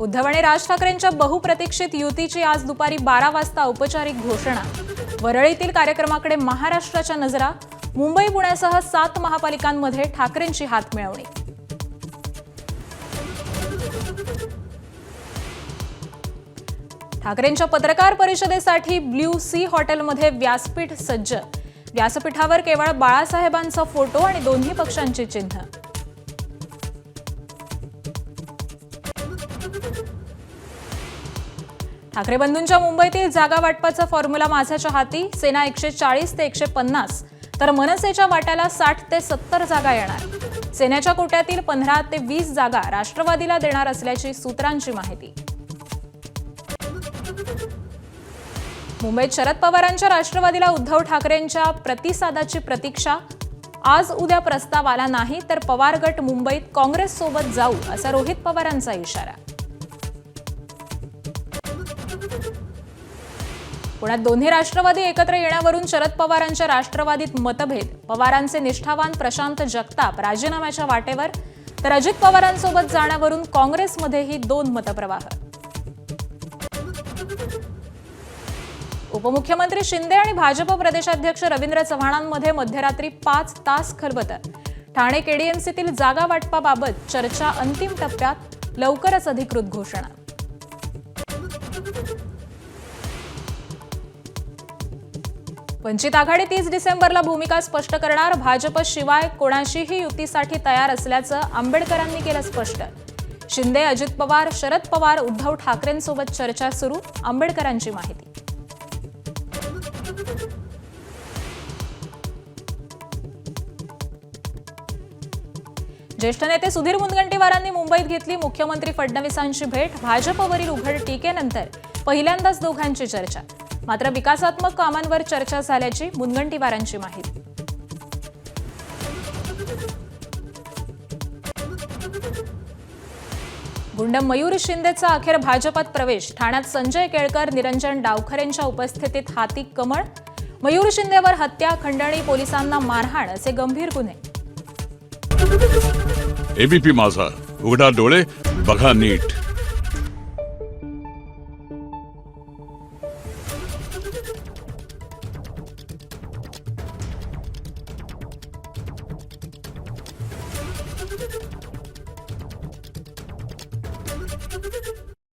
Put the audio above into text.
उद्धव आणि राज ठाकरेंच्या बहुप्रतीक्षित युतीची आज दुपारी 12 वाजता औपचारिक घोषणा। वरळीतील कार्यक्रमाकडे महाराष्ट्राच्या नजरा। मुंबई पुण्यासह 7 महापालिकांमध्ये ठाकरेंची हातमिळवणी। ठाकरेंच्या पत्रकार परिषदेसाठी ब्ल्यू सी हॉटेलमध्ये व्यासपीठ सज्ज। व्यासपीठावर केवळ बाळासाहेबांचा फोटो आणि दोन्ही पक्षांची चिन्ह। ठाकरे बंधूंच्या मुंबईतील जागा वाटपाचा फॉर्म्युला माझ्याच्या हाती। सेना 140 ते 150 तर मनसेच्या वाट्याला 60 ते 70 जागा येणार। सेनेच्या कोट्यातील 15 ते 20 जागा राष्ट्रवादीला देणार असल्याची सूत्रांची माहिती। मुंबईत शरद पवारांच्या राष्ट्रवादीला उद्धव ठाकरेंच्या प्रतिसादाची प्रतीक्षा। आज उद्या प्रस्ताव आला नाही तर पवार गट मुंबईत काँग्रेस सोबत जाऊ असा रोहित पवारांचा इशारा। पुण्यात दोन्ही राष्ट्रवादी एकत्र येण्यावरून शरद पवारांच्या राष्ट्रवादीत मतभेद। पवारांचे निष्ठावान प्रशांत जगताप राजीनाम्याच्या वाटेवर तर अजित पवारांसोबत जाण्यावरून काँग्रेसमध्येही 2 मतप्रवाह। उपमुख्यमंत्री शिंदे आणि भाजप प्रदेशाध्यक्ष रवींद्र चव्हाणांमध्ये मध्यरात्री 5 तास खलबतं। ठाणे केडीएमसीतील जागा वाटपाबाबत चर्चा अंतिम टप्प्यात। लवकरच अधिकृत घोषणा। वंचित आघाडी 30 डिसेंबरला भूमिका स्पष्ट करणार। भाजप शिवाय कोणाशीही युतीसाठी तयार असल्याचं आंबेडकरांनी केलं स्पष्ट। शिंदे, अजित पवार, शरद पवार, उद्धव ठाकरेंसोबत चर्चा सुरू। आंबेडकरांची माहिती। ज्येष्ठ नेते सुधीर मुनगंटीवारांनी मुंबईत घेतली मुख्यमंत्री फडणवीसांची भेट। भाजपवरील उघड टीकेनंतर पहिल्यांदाच दोघांची चर्चा। मात्र विकासात्मक कामांवर चर्चा झाल्याची मुनगंटीवारांची माहिती। गुंड मयूर शिंदेचा अखेर भाजपात प्रवेश। ठाण्यात संजय केळकर, निरंजन डावखरेंच्या उपस्थितीत हाती कमळ। मयूर शिंदेवर हत्या, खंडणी, पोलिसांना मारहाण असे गंभीर गुन्हे। एबीपी माझा, उघडा डोळे बघा नीट।